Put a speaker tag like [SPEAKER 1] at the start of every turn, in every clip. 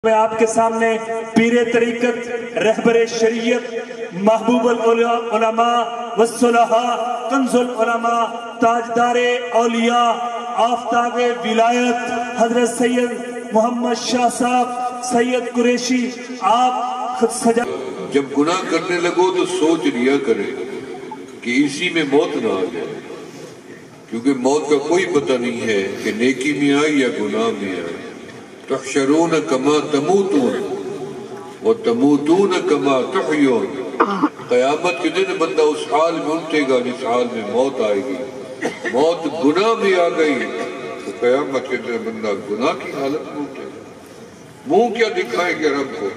[SPEAKER 1] میں آپ کے سامنے پیر طریقت رہبر شریعت محبوب العلماء والصلحاء کنز العلماء تاجدار اولیاء آفتاب ولایت حضرت سید محمد شاہ صاحب سید قریشی آپ خود سجا.
[SPEAKER 2] جب گناہ کرنے لگو تو سوچ لیا کرے کہ اسی میں موت نہ آ جائے، کیونکہ موت کا کوئی پتہ نہیں ہے کہ نیکی میں آئی یا گناہ میں آئی. تحشرون کما تموتون وتموتون کما تحیون. قیامت کے دن بندہ اس حال میں اٹھے گا جس حال میں موت آئے گی. موت گناہ میں آ گئی تو قیامت کے دن بندہ گناہ کی حالت میں اٹھے گا. منہ کیا دکھائیں گے رب کو؟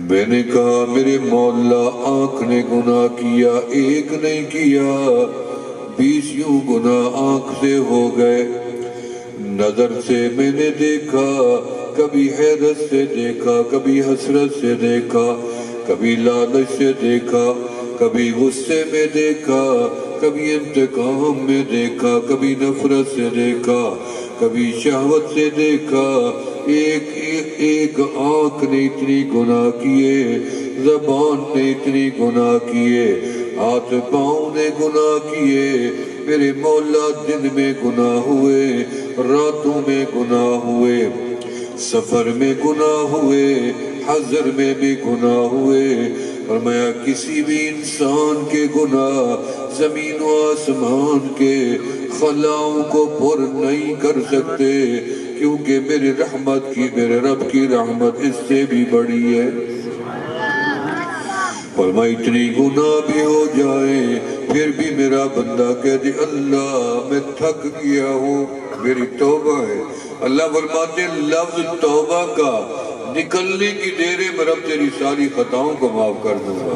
[SPEAKER 2] میں نے کہا میرے مولا آنکھ نے گناہ کیا، ایک نہیں کیا، 20 یوں گناہ آنکھ سے ہو گئے. نظر سے میں نے دیکھا، کبھی حیرت سے دیکھا، کبھی حسرت سے دیکھا، کبھی لالچ سے دیکھا، کبھی غصے میں دیکھا، کبھی انتقام میں دیکھا، کبھی نفرت سے دیکھا، کبھی شہوت سے دیکھا. ایک آنکھ نے اتنی گناہ کیے، زبان نے اتنی گناہ کیے، ہاتھ پاؤں نے گناہ کیے. میرے مولا دن میں گناہ ہوئے، راتوں میں گناہ ہوئے، سفر میں گناہ ہوئے، حضر میں بھی گناہ ہوئے. فرمایا کسی بھی انسان کے گناہ زمین و آسمان کے خلاؤں کو پر نہیں کر سکتے، کیونکہ میرے رحمت کی، میرے رب کی رحمت اس سے بھی بڑی ہے. فرمایا اتنی گناہ بھی ہو جائے پھر بھی میرا بندہ کہتے اللہ میں تھک گیا ہوں، میری توبہ ہے. اللہ فرماتے لفظ توبہ کا نکلنے کی دیرے میں رب تیری ساری خطاؤں کو معاف کر دوں گا.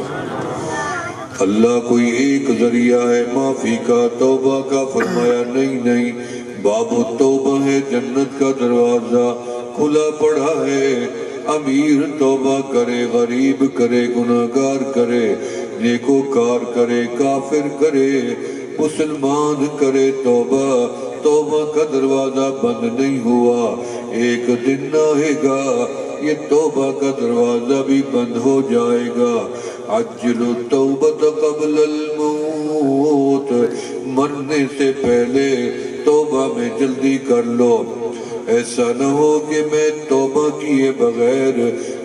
[SPEAKER 2] اللہ کوئی ایک ذریعہ ہے معافی کا، توبہ کا. فرمایا نہیں، باب توبہ ہے، جنت کا دروازہ کھلا پڑا ہے. امیر توبہ کرے، غریب کرے، گناہگار کرے، نیکوکار کرے، کافر کرے، مسلمان کرے، توبہ کا دروازہ بند نہیں ہوا. ایک دن آئے گا یہ توبہ کا دروازہ بھی بند ہو جائے گا. عجلوا التوبۃ قبل الموت. مرنے سے پہلے توبہ میں جلدی کر لو. ایسا نہ ہو کہ میں توبہ کیے بغیر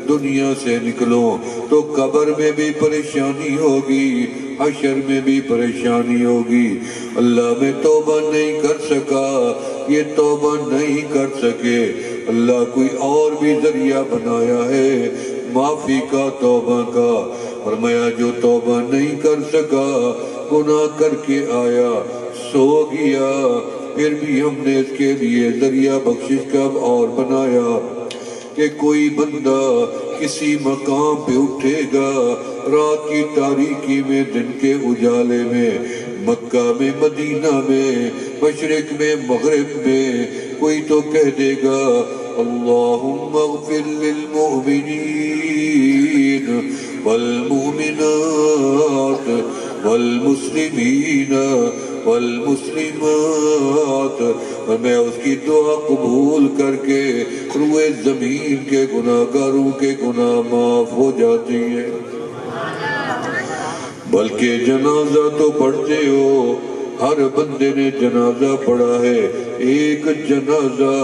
[SPEAKER 2] دنیا سے نکلوں تو قبر میں بھی پریشانی ہوگی، حشر میں بھی پریشانی ہوگی. اللہ میں توبہ نہیں کر سکا، یہ توبہ نہیں کر سکے. اللہ کوئی اور بھی ذریعہ بنایا ہے معافی کا، توبہ کا. فرمایا جو توبہ نہیں کر سکا، گناہ کر کے آیا، سو گیا، پھر بھی ہم نے اس کے لیے ذریعہ بخشش کا اور بنایا کہ کوئی بندہ کسی مقام پہ اٹھے گا رات کی تاریکی میں، دن کے اجالے میں، مکہ میں، مدینہ میں، مشرق میں، مغرب میں، کوئی تو کہہ دے گا اللہم اغفر للمؤمنین والمؤمنات والمسلمین والمسلمات. اور میں اس کی دعا قبول کر کے روئے زمین کے گناہگاروں کے گناہ معاف ہو جاتی ہیں. بلکہ جنازہ تو پڑھتے ہو، ہر بندے نے جنازہ پڑھا ہے. ایک جنازہ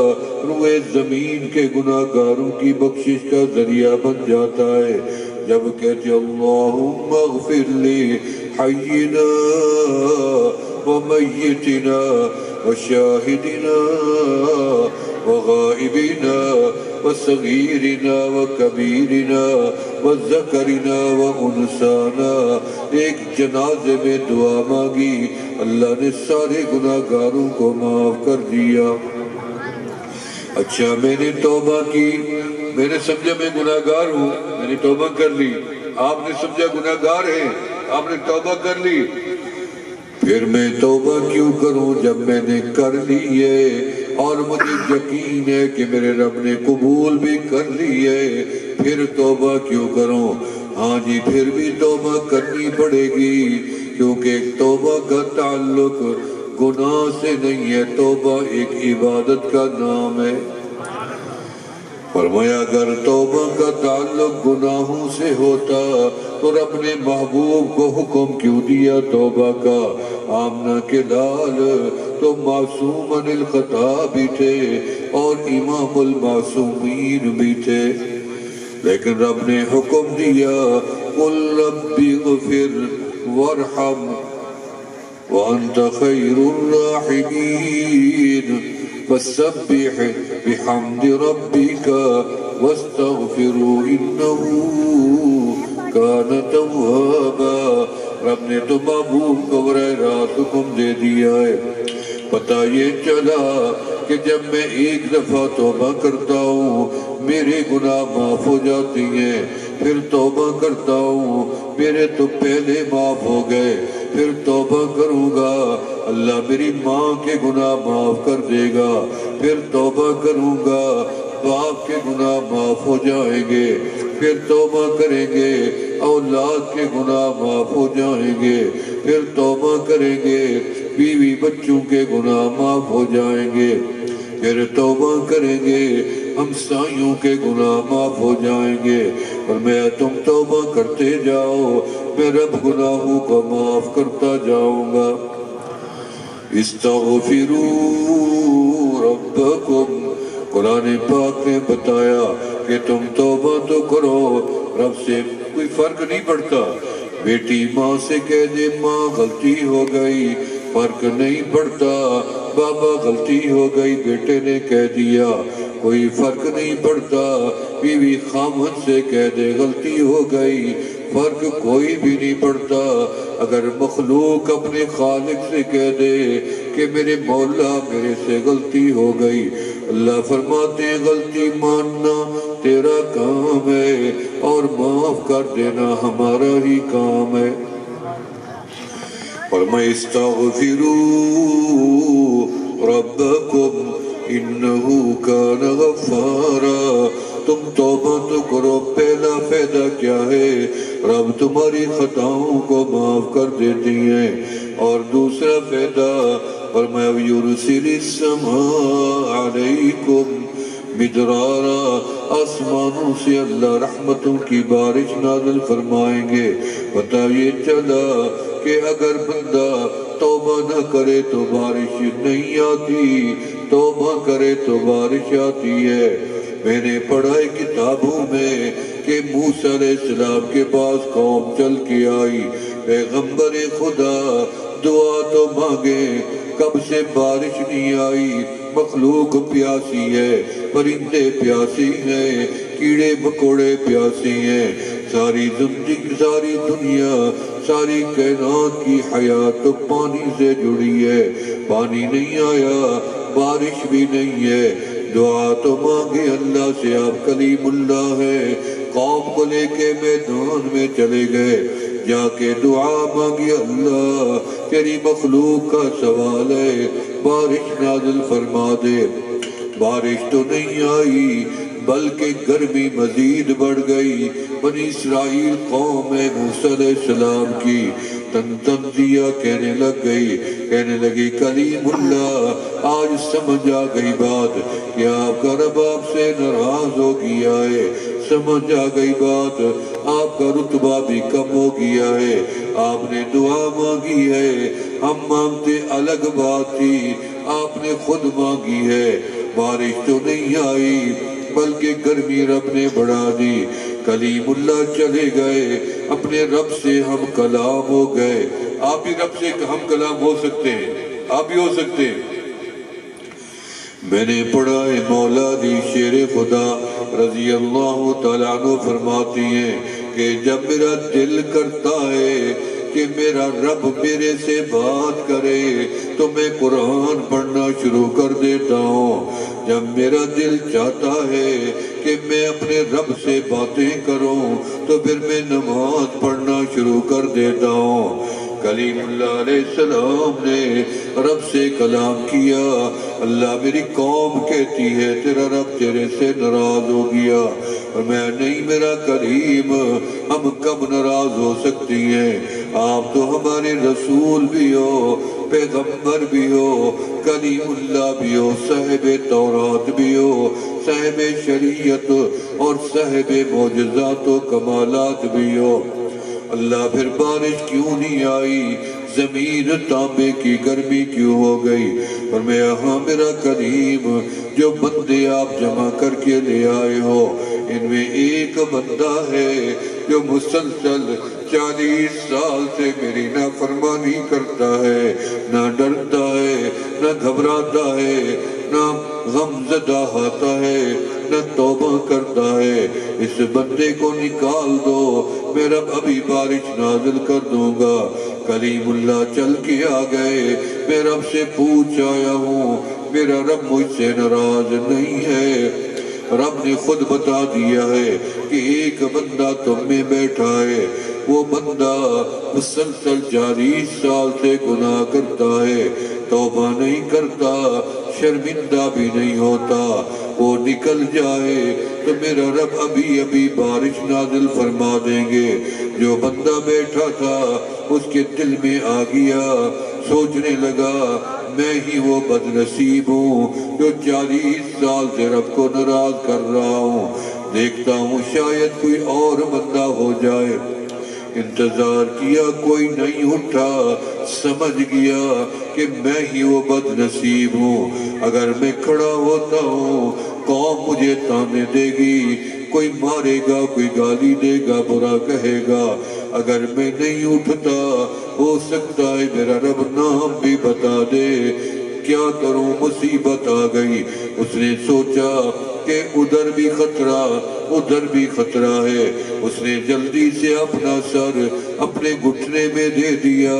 [SPEAKER 2] روئے زمین کے گناہگاروں کی بخشش کا ذریعہ بن جاتا ہے. جب کہتے اللہم اغفر لی حینا ومیتنا وشاہدنا وغائبنا وصغیرنا وکبیرنا وذکرنا وانسانا. ایک جنازے میں دعا مانگی، اللہ نے سارے گناہگاروں کو معاف کر دیا. اچھا میں نے توبہ کی، میں نے سمجھا میں گناہگار ہوں، میں نے توبہ کر لی. آپ نے سمجھا گناہگار ہیں، آپ نے توبہ کر لی. پھر میں توبہ کیوں کروں جب میں نے کر لی ہے اور مجھے یقین ہے کہ میرے رب نے قبول بھی کر لی ہے، پھر توبہ کیوں کروں؟ ہاں جی پھر بھی توبہ کرنی پڑے گی، کیونکہ توبہ کا تعلق گناہ سے نہیں ہے، توبہ ایک عبادت کا نام ہے. فرمایا اگر توبہ کا تعلق گناہوں سے ہوتا تو رب نے محبوب کو حکم کیوں دیا توبہ کا؟ آمنہ کے لال تو معصوم عن الخطا بھی تھے اور امام المعصومین بھی تھے، لیکن رب نے حکم دیا قل رب اغفر وارحم وانت خیر الراحمین فسبح بحمد ربک واستغفروا انہ کان توابا۔ رب نے تو محبوب کو براہ راست حکم دے دیا ہے۔ پتہ یہ چلا کہ جب میں ایک دفعہ توبہ کرتا ہوں میرے گناہ معاف ہو جاتی ہیں، پھر توبہ کرتا ہوں میرے تو پہلے معاف ہو گئے، پھر توبہ کروں گا اللہ میری ماں کے گناہ معاف کر دے گا، پھر توبہ کروں گا باپ کے گناہ معاف ہو جائیں گے، پھر توبہ کریں گے اولاد کے گناہ معاف ہو جائیں گے، پھر توبہ کریں گے بیوی بچوں کے گناہ معاف ہو جائیں گے، پھر توبہ کریں گے ہمسایوں کے گناہ معاف ہو جائیں گے۔ اور میں تم توبہ کرتے جاؤ میں رب گناہوں کو معاف کرتا جاؤں گا۔ استغفروا ربکم، قرآن پاک نے بتایا کہ تم توبہ تو کرو، رب سے کوئی فرق نہیں پڑتا۔ بیٹی ماں سے کہہ دے ماں غلطی ہو گئی، فرق نہیں پڑتا۔ بابا غلطی ہو گئی بیٹے نے کہہ دیا، کوئی فرق نہیں پڑتا۔ بیوی خامن سے کہہ دے غلطی ہو گئی، فرق کوئی بھی نہیں پڑتا۔ اگر مخلوق اپنے خالق سے کہہ دے کہ میرے مولا میرے سے غلطی ہو گئی، اللہ فرماتے ہیں غلطی ماننا تیرا کام ہے اور معاف کر دینا ہمارا ہی کام ہے۔ فرمائے استغفروا ربکم انہو کان غفارا، تم توبہ تو کرو، پہلا فائدہ کیا ہے؟ رب تمہاری خطاؤں کو معاف کر دیتی ہیں، اور دوسرا فائدہ فرمایا یرسل السماء علیکم مدرارا، آسمانوں سے اللہ رحمتوں کی بارش نازل فرمائیں گے۔ پتہ یہ چلا کہ اگر بندہ توبہ نہ کرے تو بارش نہیں آتی، توبہ کرے تو بارش آتی ہے۔ میں نے پڑھا ہے کتابوں میں کہ موسیٰ علیہ السلام کے پاس قوم چل کے آئی، پیغمبر خدا دعا تو مانگے، کب سے بارش نہیں آئی، مخلوق پیاسی ہے، پرندے پیاسی ہیں، کیڑے مکوڑے پیاسی ہیں، ساری زندگی ساری دنیا ساری کائنات کی حیات تو پانی سے جڑی ہے، پانی نہیں آیا، بارش بھی نہیں ہے۔ دعا تو مانگے اللہ سے، آپ کلیم اللہ ہے، قوم کو لے کے میدان میں چلے گئے، جا کے دعا مانگی اللہ تیری مخلوق کا سوال ہے بارش نازل فرما دے۔ بارش تو نہیں آئی بلکہ گرمی مزید بڑھ گئی۔ بنی اسرائیل قوم موسیٰ علیہ السلام کی تن دیا کہنے لگ گئی، کہنے لگی کلیم اللہ آج سمجھ آ گئی بات کہ آپ کا رب آپ سے ناراض ہو گیا ہے، سمجھ آ گئی بات آپ کا رتبہ بھی کم ہو گیا ہے، آپ نے دعا مانگی ہے، ہم مانگتے الگ بات تھی، آپ نے خود مانگی ہے۔ بارش تو نہیں آئی بلکہ گرمی رب نے بڑھا دی۔ کلیم اللہ چلے گئے، اپنے رب سے ہم کلام ہو گئے۔ آپ بھی رب سے ہم کلام ہو سکتے ہیں، آپ بھی ہو سکتے ہیں۔ میں نے پڑھا ہے مولا علی شیر خدا رضی اللہ تعالیٰ عنہ فرماتی ہیں کہ جب میرا دل کرتا ہے کہ میرا رب میرے سے بات کرے تو میں قرآن پڑھنا شروع کر دیتا ہوں۔ جب میرا دل چاہتا ہے کہ میں اپنے رب سے باتیں کروں تو پھر میں نماز پڑھنا شروع کر دیتا ہوں۔ کلیم اللہ علیہ السلام نے رب سے کلام کیا، اللہ میری قوم کہتی ہے تیرا رب تیرے سے ناراض ہو گیا، اور میں نہیں میرا کریم، ہم کب ناراض ہو سکتی ہیں؟ آپ تو ہمارے رسول بھی ہو، پیغمبر بھی ہو، کلیم اللہ بھی ہو، صاحب تورات بھی ہو، صاحب شریعت اور صاحب معجزات و کمالات بھی ہو۔ اللہ پھر بارش کیوں نہیں آئی؟ زمین تانبے کی گرمی کیوں ہو گئی؟ اور میں یہاں میرا کریم جو بندے آپ جمع کر کے لے آئے ہو، ان میں ایک بندہ ہے جو مسلسل 40 سال سے میری نافرمانی کرتا ہے، نہ ڈرتا ہے، نہ گھبراتا ہے، نہ غم زدہ آتا ہے، نہ توبہ کرتا ہے۔ اس بندے کو نکال دو، میں رب ابھی بارش نازل کر دوں گا۔ کریم اللہ چل کے آ گئے، میں رب سے پوچھ آیا ہوں، میرا رب مجھ سے ناراض نہیں ہے۔ رب نے خود بتا دیا ہے کہ ایک بندہ تم میں بیٹھا ہے، وہ بندہ مسلسل 40 سال سے گناہ کرتا ہے، توبہ نہیں کرتا، شرمندہ بھی نہیں ہوتا۔ وہ نکل جائے تو میرا رب ابھی بارش نازل فرما دیں گے۔ جو بندہ بیٹھا تھا اس کے دل میں آ گیا، سوچنے لگا میں ہی وہ بد نصیب ہوں جو 40 سال سے رب کو ناراض کر رہا ہوں، دیکھتا ہوں شاید کوئی اور بندہ ہو جائے۔ انتظار کیا، کوئی نہیں اٹھا، سمجھ گیا کہ میں ہی وہ بد نصیب ہوں، اگر میں کھڑا ہوتا ہوں قوم مجھے تانے دے گی، کوئی مارے گا، کوئی گالی دے گا، برا کہے گا۔ اگر میں نہیں اٹھتا ہو سکتا ہے میرا رب نام بھی بتا دے، کیا کروں، مصیبت آ گئی۔ اس نے سوچا کہ ادھر بھی خطرہ، ادھر بھی خطرہ ہے۔ اس نے جلدی سے اپنا سر اپنے گھٹنے میں دے دیا،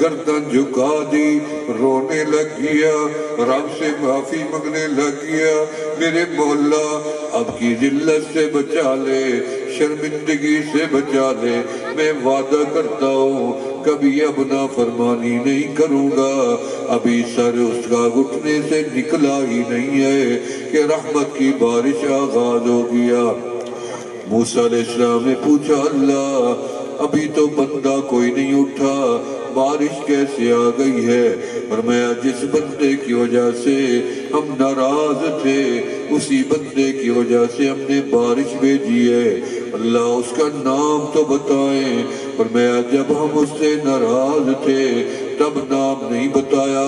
[SPEAKER 2] گردن جھکا دی، رونے لگ گیا، رب سے معافی مانگنے لگ گیا، میرے مولا اب کی ذلت سے بچا لے، شرمندگی سے بچا لے، میں وعدہ کرتا ہوں کبھی اب نافرمانی نہیں کروں گا۔ ابھی سر اس کا گھٹنے سے نکلا ہی نہیں ہے کہ رحمت کی بارش آغاز ہو گیا۔ موسیٰ علیہ السلام نے پوچھا اللہ ابھی تو بندہ کوئی نہیں اٹھا، بارش کیسے آ گئی ہے؟ فرمایا جس بندے کی وجہ سے ہم ناراض تھے اسی بندے کی وجہ سے ہم نے بارش بھیجی ہے، اللہ اس کا نام تو بتائیں۔ فرمایا جب ہم اس سے ناراض تھے تب نام نہیں بتایا،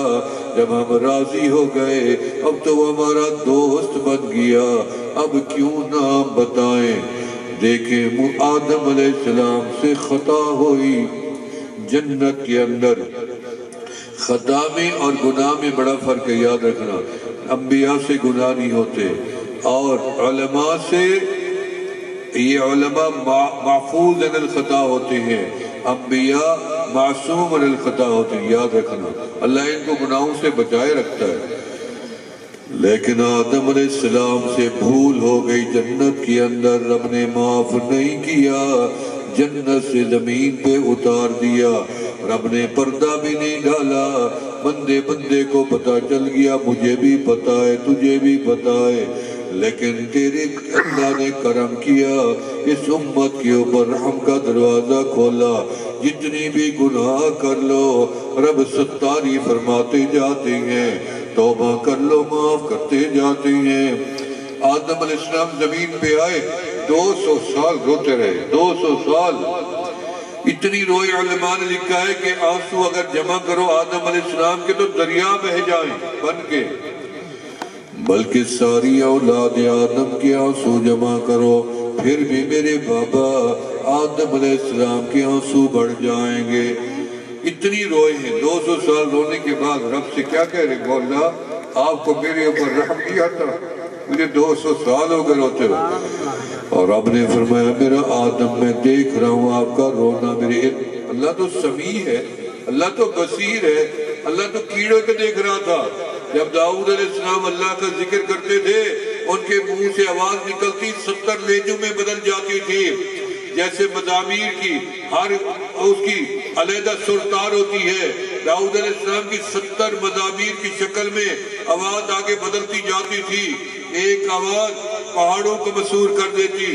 [SPEAKER 2] جب ہم راضی ہو گئے اب تو وہ ہمارا دوست بن گیا، اب کیوں نام بتائیں۔ دیکھیں آدم علیہ السلام سے خطا ہوئی، جنت کے اندر خطا میں اور گناہ میں بڑا فرق ہے، یاد رکھنا۔ انبیاء سے گناہ نہیں ہوتے، اور علماء سے یہ علماء محفوظ عن الخطا ہوتے ہیں، انبیاء معصوم عن الخطا ہوتے ہیں، یاد رکھنا۔ اللہ ان کو گناہوں سے بچائے رکھتا ہے۔ لیکن آدم علیہ السلام سے بھول ہو گئی جنت کے اندر، رب نے معاف نہیں کیا، جنت سے زمین پہ اتار دیا، رب نے پردہ بھی نہیں ڈالا، بندے کو پتا چل گیا مجھے بھی پتا ہے تجھے بھی پتا ہے، لیکن تیرے اللہ نے کرم کیا، اس امت کے اوپر رحم کا دروازہ کھولا، جتنی بھی گناہ کر لو رب ستاری فرماتے جاتے ہیں، توبہ کر لو معاف کرتے جاتے ہیں۔ آدم علیہ السلام زمین پہ آئے 200 سال روتے رہے، 200 سال اتنی روئے، علماء نے لکھا ہے کہ آنسو اگر جمع کرو آدم علیہ السلام کے تو دریا بہہ جائیں بن کے، بلکہ ساری اولاد آدم کے آنسو جمع کرو پھر بھی میرے بابا آدم علیہ السلام کے آنسو بڑھ جائیں گے۔ اتنی روئے ہیں، 200 سال رونے کے بعد رب سے کیا کہہ رہے مولا آپ کو میرے اوپر رحم نہیں آتا، مجھے 200 سال ہو گئے روتے ہوئے۔ اور رب نے فرمایا میرا آدم میں دیکھ رہا ہوں آپ کا رونا، میرے اللہ تو سمیع ہے، اللہ تو بصیر ہے، اللہ تو کیڑوں کو دیکھ رہا تھا۔ جب داؤد علیہ السلام اللہ کا ذکر کرتے تھے ان کے منہ سے آواز نکلتی 70 لہجوں میں بدل جاتی تھی، جیسے مزامیر کی ہر اس کی علیحدہ سرتار ہوتی ہے، داؤد علیہ السلام کی 70 مزامیر کی شکل میں آواز آگے بدلتی جاتی تھی۔ ایک آواز پہاڑوں کو مسحور کر دیتی،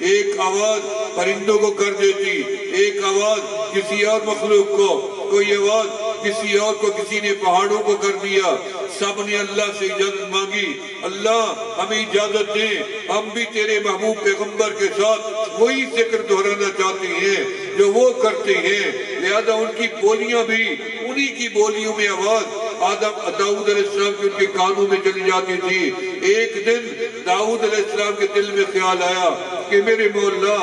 [SPEAKER 2] ایک آواز پرندوں کو کر دیتی، ایک آواز کسی اور مخلوق کو، کوئی آواز کسی اور کو، کسی نے پہاڑوں کو کر دیا۔ سب نے اللہ سے اجازت مانگی، اللہ ہمیں اجازت دیں، ہم بھی تیرے محبوب پیغمبر کے ساتھ وہی ذکر دہرانا چاہتے ہیں جو وہ کرتے ہیں، لہذا ان کی بولیاں بھی انہی کی بولیوں میں آواز داؤد علیہ السلام کی ان کے کانوں میں چلی جاتی تھی۔ ایک دن داؤد علیہ السلام کے دل میں خیال آیا کہ میرے مولا،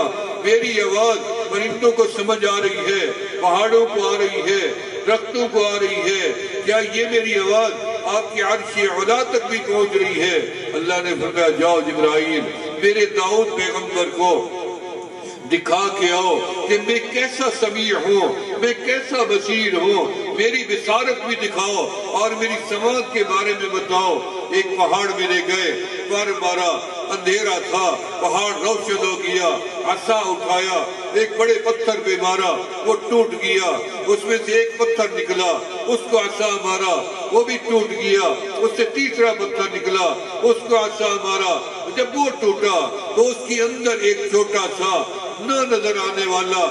[SPEAKER 2] میری آواز پرندوں کو سمجھ آ رہی ہے، پہاڑوں کو آ رہی ہے، درختوں کو آ رہی ہے، کیا یہ میری آواز آپ کی عرش علا تک بھی پہنچ رہی ہے؟ اللہ نے فرمایا جاؤ جبرائیل، میرے داؤد پیغمبر کو دکھا کے آؤ کہ میں کیسا سمیع ہوں، میں کیسا بصیر ہوں، میری بصارت بھی دکھاؤ اور میری سماعت کے بارے میں بتاؤ۔ ایک پہاڑ میں لے گئے، پر مارا، اندھیرا تھا، پہاڑ روشن ہو گیا، عصا اٹھایا، ایک بڑے پتھر پہ مارا، وہ ٹوٹ گیا، اس میں سے ایک پتھر نکلا، اس کو عصا مارا، وہ بھی ٹوٹ گیا، اس سے تیسرا پتھر نکلا، اس کو عصا مارا، جب وہ ٹوٹا تو اس کے اندر ایک چھوٹا سا نہ نظر آنے والا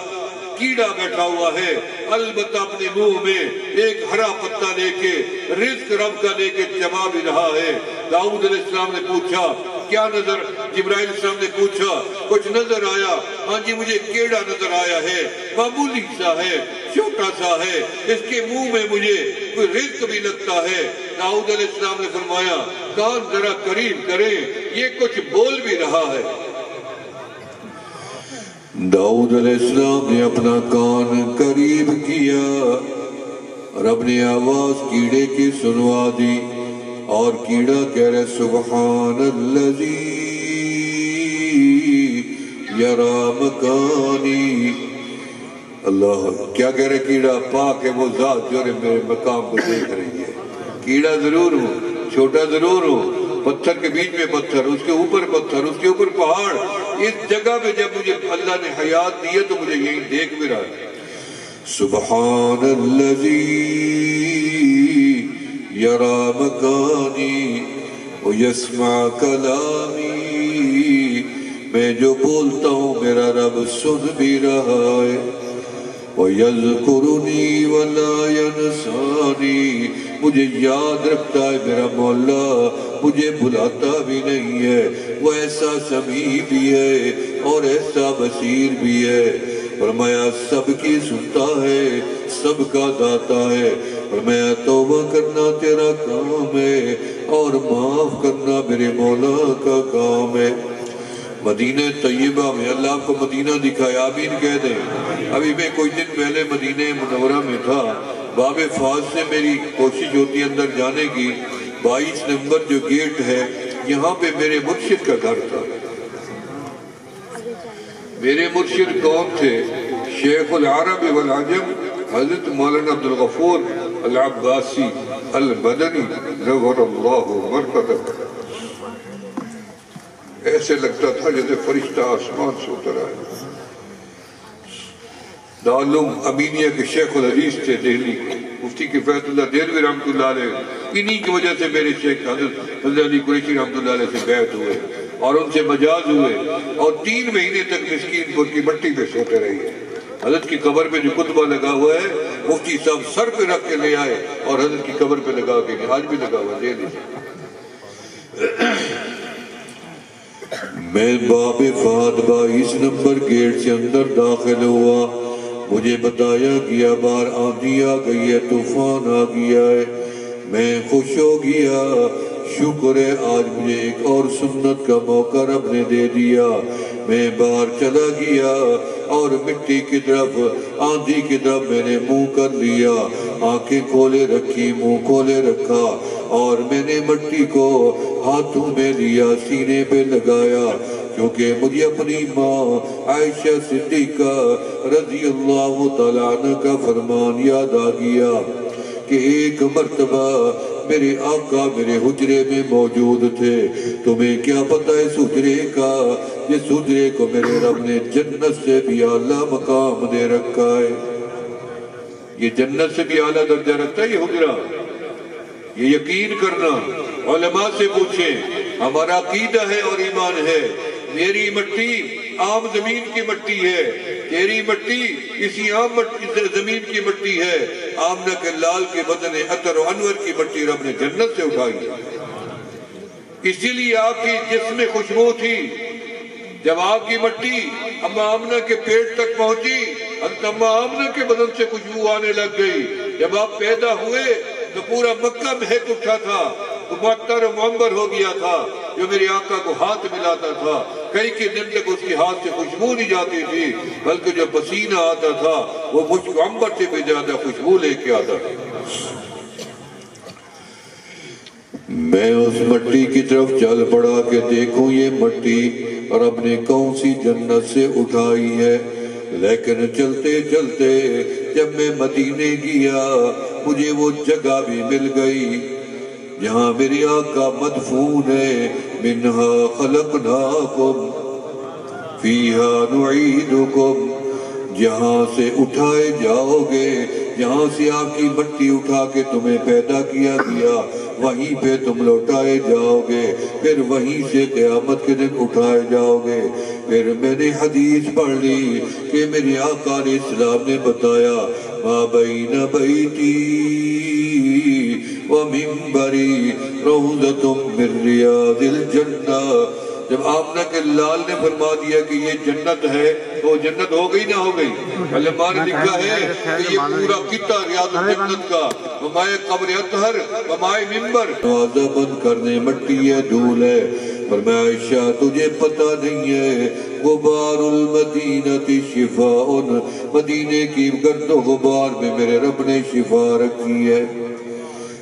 [SPEAKER 2] کیڑا بیٹھا ہوا ہے، البتہ اپنے منہ میں ایک ہرا پتا لے کے رزق رب کا لے کے چبا بھی رہا ہے۔ داؤد علیہ السلام نے پوچھا کیا نظر، جبرائیل علیہ السلام نے پوچھا کچھ نظر آیا؟ ہاں جی مجھے کیڑا نظر آیا ہے، معمولی سا ہے، چھوٹا سا ہے، اس کے منہ میں مجھے کوئی رزق بھی لگتا ہے۔ داؤد علیہ السلام نے فرمایا کان ذرا قریب کریں، یہ کچھ بول بھی رہا ہے۔
[SPEAKER 3] داؤد علیہ السلام نے اپنا کان قریب کیا، رب نے آواز کیڑے کی سنوا دی، اور کیڑا کہہ رہے سبحان الذی یرا مکانی۔ اللہ کیا کہہ رہے کیڑا؟ پاک ہے وہ ذات جو میرے مقام کو دیکھ رہی ہے۔ کیڑا ضرور ہوں، چھوٹا ضرور ہوں، پتھر کے بیچ میں پتھر، اس کے اوپر پتھر، اس کے اوپر پہاڑ، اس جگہ پہ جب مجھے اللہ نے حیات دی ہے تو مجھے یہی دیکھ بھی رہا ہے۔ سبحان الذی یرا مکانی ویسمع کلامی، میں جو بولتا ہوں میرا رب سن بھی رہا ہے۔ وَيَذْكُرُنِي وَلَا يَنْسَانِي، مجھے یاد رکھتا ہے میرا مولا، مجھے بھلاتا بھی نہیں ہے۔ وہ ایسا سمیع بھی ہے اور ایسا بصیر بھی ہے۔ فرمایا سب کی سنتا ہے، سب کا داتا ہے۔ فرمایا توبہ کرنا تیرا کام ہے اور معاف کرنا میرے مولا کا کام ہے۔ مدینہ طیبہ میں، اللہ آپ کو مدینہ دکھائے، آمین کہہ دیں۔ ابھی میں کچھ دن پہلے مدینہ منورہ میں تھا، باب فاض سے میری کوشش ہوتی اندر جانے کی، 22 نمبر جو گیٹ ہے یہاں پہ میرے مرشد کا گھر تھا۔ میرے مرشد کون تھے؟ شیخ العرب والعجم حضرت مولانا عبدالغفور العباسی المدنی نور اللہ مرقدہ۔ ایسے لگتا تھا جیسے فرشتہ آسمان سے اتر آئے۔ دارالعلوم امینیہ کے شیخ الحدیث تھے دہلی، مفتی کفایت اللہ دہلوی رحمۃ اللہ علیہ، انہی کی وجہ سے میرے شیخ حضرت علی قریشی رحمۃ اللہ علیہ سے بیعت ہوئے اور ان سے مجاز ہوئے، اور 3 مہینے تک مسکین پور کی مٹی پہ سوتے رہی۔ حضرت کی قبر پہ جو کتبہ لگا ہوا ہے مفتی صاحب سر پہ رکھ کے لے آئے اور حضرت کی قبر پہ لگا کے، آج بھی لگا ہوا دے دیجیے۔ میں باب فہد 22 نمبر گیٹ سے اندر داخل ہوا، مجھے بتایا گیا بار آندھی آ گئی ہے، طوفان آ گیا ہے۔ میں خوش ہو گیا، شکر ہے آج مجھے ایک اور سنت کا موقع رب نے دے دیا۔ میں باہر چلا گیا اور مٹی کی طرف، آندھی کی طرف میں نے منہ کر لیا، آنکھیں کھولے رکھی، منہ کھولے رکھا، اور میں نے مٹی کو ہاتھوں میں لیا، سینے پہ لگایا، کیونکہ مجھے اپنی ماں عائشہ صدیقہ رضی اللہ تعالیٰ عنہ کا فرمان یاد آ گیا کہ ایک مرتبہ میرے آقا میرے حجرے میں موجود تھے۔ تمہیں کیا پتہ ہے اس حجرے کا؟ جس حجرے کو میرے رب نے جنت سے بھی اعلیٰ مقام دے رکھا ہے۔ یہ جنت سے بھی اعلیٰ درجہ رکھتا ہے یہ حجرہ، یہ یقین کرنا۔ علماء سے پوچھیں، ہمارا عقیدہ ہے اور ایمان ہے، میری مٹی عام زمین کی مٹی ہے،
[SPEAKER 2] تیری مٹی اسی عام زمین کی مٹی ہے، آمنہ کے لال کے بدن عطر و انور کی مٹی رب نے جنت سے اٹھائی ہے۔ اسی لیے آپ کی جسم میں خوشبو تھی۔ جب آپ کی مٹی اماں آمنہ کے پیٹ تک پہنچی، اماں آمنہ کے بدن سے خوشبو آنے لگ گئی۔ جب آپ پیدا ہوئے تو پورا مکہ مہک اٹھا تھا، معطر و معمبر ہو گیا تھا۔ جو میرے آقا کو ہاتھ ملاتا تھا کئی دن تک اس کے ہاتھ سے خوشبو نہیں جاتی تھی، بلکہ جو پسینہ آتا تھا وہ مشک عنبر سے بھی زیادہ خوشبو لے کے آتا تھا۔
[SPEAKER 3] میں اس مٹی کی طرف چل پڑا کہ دیکھوں یہ مٹی رب نے کون سی جنت سے اٹھائی ہے۔ لیکن چلتے چلتے جب میں مدینے گیا مجھے وہ جگہ بھی مل گئی جہاں میرے آقا مدفون ہے۔ منہا خلقناکم فیہا نعیدکم، جہاں سے اٹھائے جاؤ گے، جہاں سے آپ کی مٹی اٹھا کے تمہیں پیدا کیا گیا وہیں پہ تم لوٹائے جاؤ گے، پھر وہیں سے قیامت کے دن اٹھائے جاؤ گے۔ پھر میں نے حدیث پڑھ لی کہ میرے آقا علیہ السلام نے بتایا ما بین بیتی و منبری روضۃ من ریاض الجنہ۔ جب آمنہ کے لال نے فرما دیا کہ یہ جنت ہے تو جنت ہو گئی نہ ہو گئی؟ علماء نے لکھا ہے کہ یہ پورا قطعہ ریاض الجنت کا ومائے قبر اطہر ومائے منبر دروازہ بند کرنے مٹی ہے، دھول ہے۔ فرمایا عائشہ تجھے پتہ نہیں ہے غبار المدینہ شفاء، مدینے کی گرد و غبار میں میرے رب نے شفا رکھی ہے۔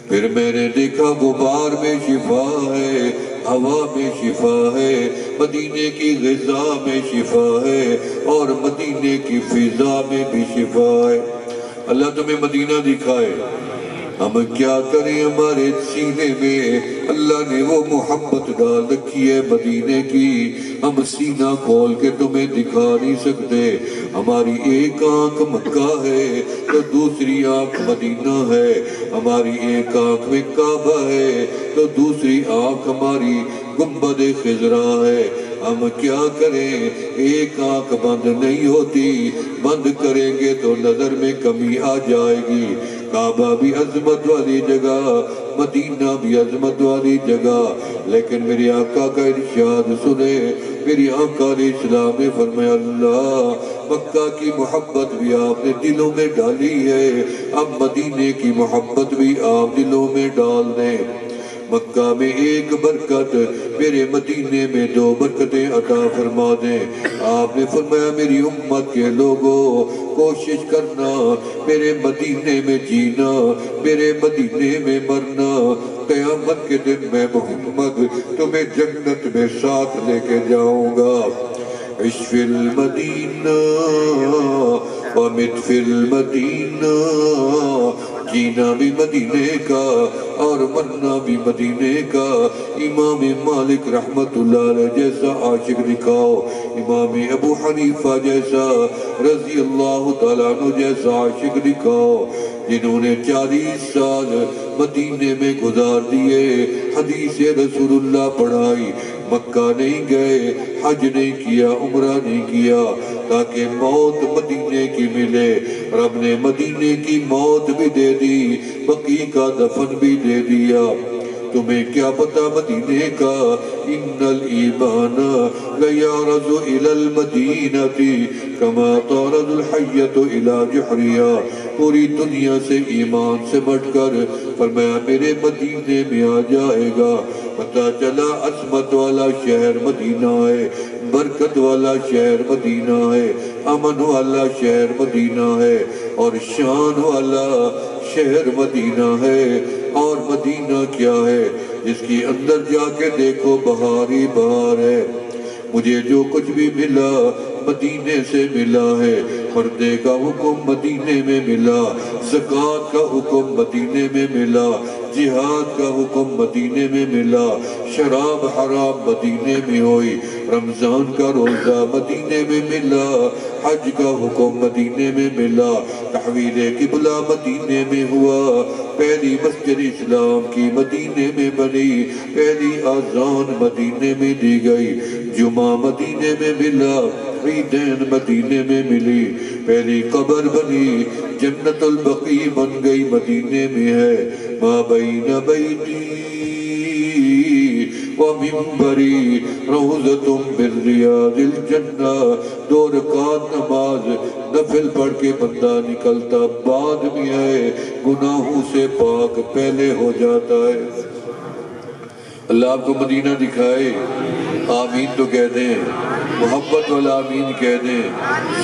[SPEAKER 3] پھر میں نے دیکھا غبار میں شفا ہے، ہوا میں شفا ہے، مدینے کی غذا میں شفا ہے اور مدینے کی فضا میں بھی شفا ہے۔ اللہ تمہیں مدینہ دکھائے۔ ہم کیا کریں، ہمارے سینے میں اللہ نے وہ محبت ڈال رکھی ہے مدینے کی، ہم سینہ کھول کے تمہیں دکھا نہیں سکتے۔ ہماری ایک آنکھ مکہ ہے تو دوسری آنکھ مدینہ ہے، ہماری ایک آنکھ میں کعبہ ہے تو دوسری آنکھ ہماری گنبد خضرا ہے۔ ہم کیا کریں، ایک آنکھ بند نہیں ہوتی، بند کریں گے تو نظر میں کمی آ جائے گی۔ کعبہ بھی عظمت والی جگہ، مدینہ بھی عظمت والی جگہ، لیکن میرے آقا کا ارشاد سنے۔ میرے آقا علیہ السلام نے فرمایا اللہ مکہ کی محبت بھی آپ نے دلوں میں ڈالی ہے، اب مدینے کی محبت بھی آپ دلوں میں ڈال دیں۔ مکہ میں ایک برکت، میرے مدینے میں دو برکتیں عطا فرما دیں۔ آپ نے فرمایا میری امت کے لوگوں کوشش کرنا میرے مدینے میں جینا، میرے مدینے میں مرنا، قیامت کے دن میں محمد تمہیں جنت میں ساتھ لے کے جاؤں گا۔ عش فی المدینہ ومت فی المدینہ، جینا بھی مدینے کا اور مرنا بھی مدینے کا۔ امام مالک رحمت اللہ علیہ جیسا عاشق دکھاؤ، امام ابو حنیفہ جیسا، رضی اللہ تعالیٰ عنہ جیسا عاشق دکھاؤ، جنہوں نے 40 سال مدینے میں گزار دیے، حدیث رسول اللہ پڑھائی، مکہ نہیں گئے، حج نہیں کیا، عمرہ نہیں کیا، تاکہ موت مدینے کی ملے۔ رب نے مدینے کی موت بھی دے دی، بقیع کا دفن بھی دے دیا۔ تمہیں کیا پتا مدینے کا، ان الایمان لیارض الی المدینہ کما تارض الحیۃ الی جحریہا۔ پوری دنیا سے ایمان سے مٹ کر فرمایا میرے مدینے میں آ جائے گا۔ پتہ چلا عظمت والا شہر مدینہ ہے، برکت والا شہر مدینہ ہے، امن والا شہر مدینہ ہے اور شان والا شہر مدینہ ہے۔ اور مدینہ کیا ہے، جس کی اندر جا کے دیکھو بہار ہی بہار ہے۔ مجھے جو کچھ بھی ملا مدینے سے ملا ہے، پردے کا حکم مدینے میں ملا، زکوٰۃ کا حکم مدینے میں ملا، جہاد کا حکم مدینے میں ملا، شراب حرام مدینے میں ہوئی، رمضان کا روزہ مدینے میں ملا، حج کا حکم مدینے میں ملا، تحویل قبلہ مدینے میں ہوا، پہلی مسجد اسلام کی مدینے میں بنی، پہلی اذان مدینے میں دی گئی، جمعہ مدینے میں ملا، عیدین مدینے میں ملی، پہلی قبر بنی، جنت البقیع بن گئی مدینے میں ہے، ما بین بیتی ومنبری روضۃ من ریاض الجنہ، 2 رکعت نماز نفل پڑھ کے بندہ نکلتا بعد میں ہے، گناہوں سے پاک پہلے ہو جاتا ہے۔ اللہ آپ کو مدینہ دکھائے، آمین تو کہہ دیں، محبت والا آمین کہہ دیں،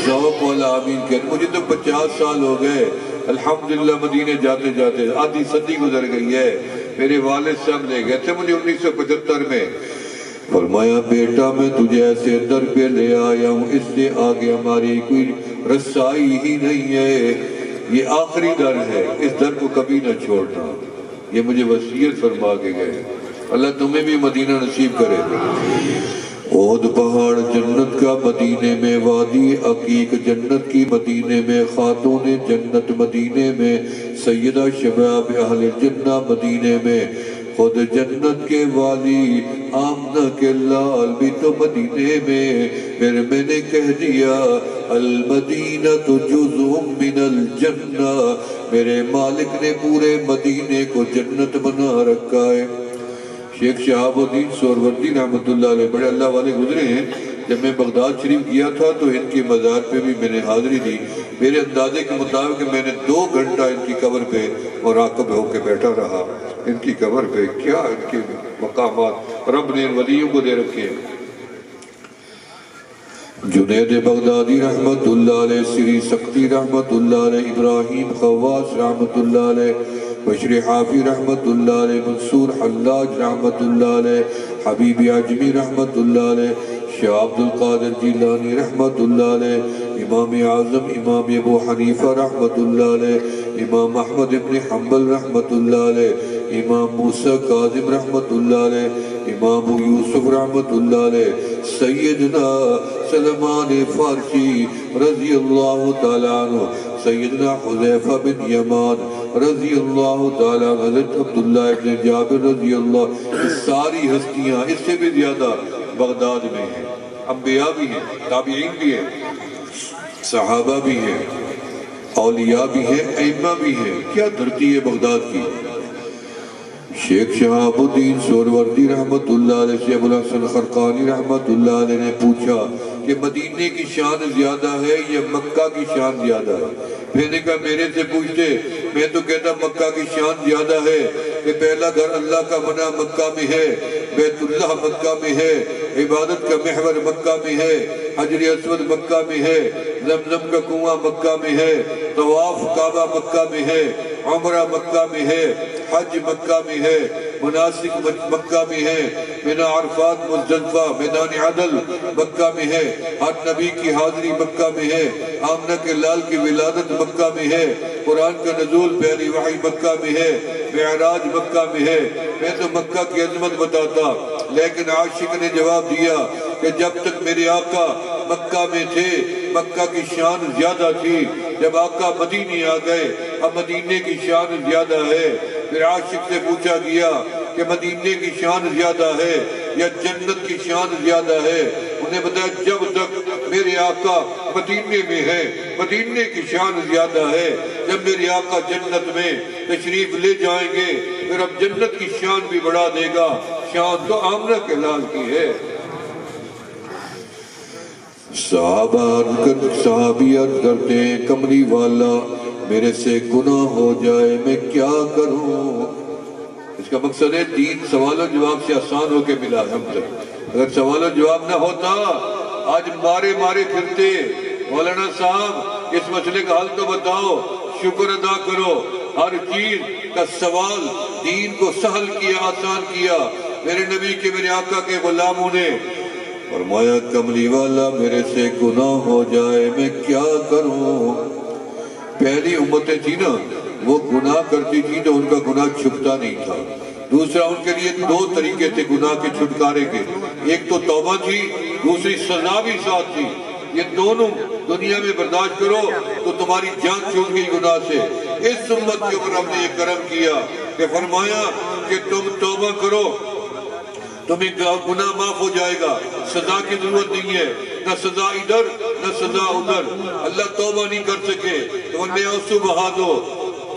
[SPEAKER 3] ذوق والا آمین کہہ دیں۔ مجھے تو 50 سال ہو گئے الحمدللہ مدینے جاتے جاتے، آدھی صدی گزر گئی ہے۔ میرے والد صاحب لے گئے تھے مجھے 1975 میں، فرمایا بیٹا میں تجھے ایسے در پہ لے آیا ہوں، اس سے آگے ہماری کوئی رسائی ہی نہیں ہے، یہ آخری در ہے، اس در کو کبھی نہ چھوڑنا۔ یہ مجھے وصیت فرما کے گئے۔ اللہ تمہیں بھی مدینہ نصیب کرے۔ احد پہاڑ جنت کا مدینے میں، وادی عقیق جنت کی مدینے میں، خاتون جنت مدینے میں، سیدہ شباب اہل جنہ مدینے میں، خود جنت کے والی آمنہ کے لال بھی تو مدینے میں۔ پھر میں نے کہہ دیا المدینہ جزء من الجنہ، میرے مالک نے پورے مدینے کو جنت بنا رکھا ہے۔ شیخ شہاب الدین سہروردی رحمۃ اللہ علیہ بڑے اللہ والے گزرے ہیں، جب میں بغداد شریف گیا تھا تو ان کی مزار پہ بھی میں نے حاضری دی۔ میرے اندازے کے مطابق میں نے 2 گھنٹہ ان کی قبر پہ مراقب ہو کے بیٹھا رہا۔ ان کی قبر پہ کیا ان کے مقامات رب نے ان ولیوں کو دے رکھے ہیں۔ جنید بغدادی رحمت اللہ علیہ، سری سختی رحمت اللہ علیہ، ابراہیم خواص رحمت اللہ علیہ، بشر حافی رحمت اللہ علیہ، منصور حلاج رحمت اللہ علیہ، حبیب عجمی رحمت اللہ علیہ، شاہ عبد القادر جیلانی رحمت اللہ علیہ، امام اعظم امام ابو حنیفہ رحمت اللہ علیہ، امام احمد ابن حنبل رحمت اللہ علیہ، امام موسیٰ کاظم رحمت اللہ علیہ، امام یوسف رحمت اللہ علیہ، سیدنا سلمان فارسی رضی اللہ تعالیٰ عنہ، سیدنا حذیفہ بن یمان رضی اللہ تعالیٰ عنہ، حضرت عبداللہ ابن جابر رضی اللہ، ساری ہستیاں اس سے بھی زیادہ بغداد میں ہیں، انبیاء بھی ہیں، تابعین بھی ہیں، صحابہ بھی ہیں، اولیاء بھی ہیں، ائمہ بھی ہیں۔ کیا دھرتی ہے بغداد کی۔ شیخ شہاب الدین سہروردی رحمت اللہ علیہ سے ابو الحسن خرقانی رحمت اللہ علیہ نے پوچھا کہ مدینے کی شان زیادہ ہے یا مکہ کی شان زیادہ ہے؟ میں نے کہا میرے سے پوچھتے، میں تو کہتا مکہ کی شان زیادہ ہے کہ پہلا گھر اللہ کا بنا مکہ میں ہے، بیت اللہ مکہ میں ہے، عبادت کا محور مکہ میں ہے، حجر اسود مکہ میں ہے، زمزم کا کنواں مکہ میں ہے، طواف کعبہ مکہ میں ہے، عمرہ مکہ میں ہے، حج مکہ میں ہے، مناسک مکہ میں ہے، مینا عرفات مزدلفہ میدان عدل مکہ میں ہے، ہر نبی کی حاضری مکہ میں ہے، آمنہ کے لال کی ولادت مکہ میں ہے، قرآن کا نزول پہلی وحی مکہ میں ہے، معراج مکہ میں ہے۔ میں تو مکہ کی عظمت بتاتا، لیکن عاشق نے جواب دیا کہ جب تک میرے آقا مکہ میں تھے مکہ کی شان زیادہ تھی، جب آقا مدینے آ گئے اب مدینے کی شان زیادہ ہے۔ پھر عاشق سے پوچھا گیا کہ مدینے کی شان زیادہ ہے یا جنت کی شان زیادہ ہے؟ انہیں بتایا جب تک میرے آقا مدینے میں ہے مدینے کی شان زیادہ ہے، جب میرے آقا جنت میں تشریف لے جائیں گے پھر اب جنت کی شان بھی بڑھا دے گا، شان تو آمنہ کے لال کی ہے۔ صحابی عرض کرتے ہیں کملی والا میرے سے گناہ ہو جائے میں کیا کروں؟ اس کا مقصد ہے دین سوال و جواب سے آسان ہو کے ملا ہم تک۔ اگر سوال و جواب نہ ہوتا آج مارے پھرتے۔ مولانا صاحب اس مسئلے کا حل تو بتاؤ، شکر ادا کرو، ہر چیز کا سوال دین کو سہل کیا، آسان کیا۔ میرے نبی کے میرے آقا کے غلاموں نے فرمایا کملی والا میرے سے گناہ ہو جائے میں کیا کروں؟ پہلی امتیں تھی نا وہ گناہ کرتی تھی تو ان کا گناہ چھپتا نہیں تھا۔ دوسرا ان کے لیے 2 طریقے تھے گناہ کے چھٹکارے کے، ایک تو توبہ تھی، دوسری سزا بھی ساتھ تھی۔ یہ دونوں دنیا میں برداشت کرو تو تمہاری جان چھوٹ گئی گناہ سے۔ اس امت کے اوپر ہم نے یہ کرم کیا کہ فرمایا کہ تم توبہ کرو، تمہیں گناہ معاف ہو جائے گا، سزا کی ضرورت نہیں ہے۔
[SPEAKER 2] نہ سزا ادھر نہ سزا ادھر. اللہ توبہ نہیں کر سکے تو انہیں آنسو بہا دو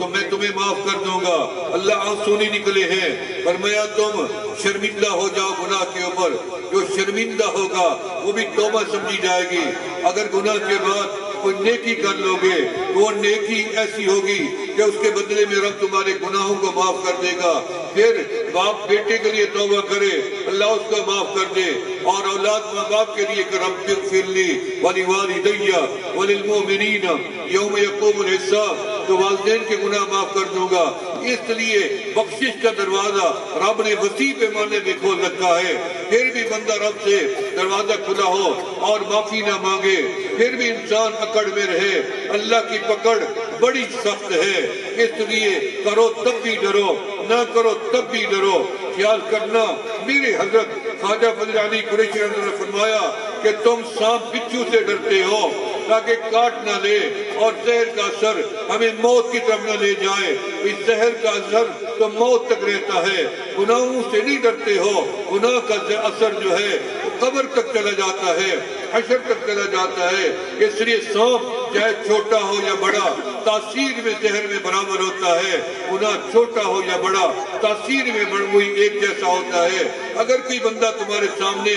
[SPEAKER 2] تو میں تمہیں معاف کر دوں گا. اللہ آنسو نہیں نکلے ہیں. فرمایا تم شرمندہ ہو جاؤ گناہ کے اوپر. جو شرمندہ ہوگا وہ بھی توبہ سمجھی جائے گی. اگر گناہ کے بعد کوئی نیکی کر لو گے تو وہ نیکی ایسی ہوگی کہ اس کے بدلے میں رب تمہارے گناہوں کو معاف کر دے گا. پھر باپ بیٹے کے لیے توبہ کرے اللہ اس کو معاف کر دے. اور اولاد ماں باپ کے لیے کہ رب اغفر لی ولوالدی وللمؤمنین یوم یقوم الحساب تو والدین کے گناہ معاف کر دوں گا. اس لیے بخشش کا دروازہ رب نے وسیع پیمانے میں کھول رکھا ہے. پھر بھی بندہ رب سے دروازہ کھلا ہو اور معافی نہ مانگے پھر بھی انسان اکڑ میں رہے. اللہ کی پکڑ بڑی سخت ہے. اس لیے کرو تب بھی ڈرو نہ کرو تب بھی ڈرو. خیال کرنا میرے حضرت خواجہ فضل علی قریشی رضی اللہ عنہ نے فرمایا کہ تم سانپ بچھو سے ڈرتے ہو تاکہ کاٹ نہ لے اور زہر کا اثر ہمیں موت کی طرف نہ لے جائے. اس زہر کا اثر تو موت تک رہتا ہے. گناہوں سے نہیں ڈرتے ہو. گناہ کا اثر جو ہے قبر تک چلا جاتا ہے حشر تک چلا جاتا ہے. اس لیے سانپ چاہے چھوٹا ہو یا بڑا تاثیر میں زہر میں برابر ہوتا ہے. گناہ چھوٹا ہو یا بڑا تاثیر میں وہی ایک جیسا ہوتا ہے. اگر کوئی بندہ تمہارے سامنے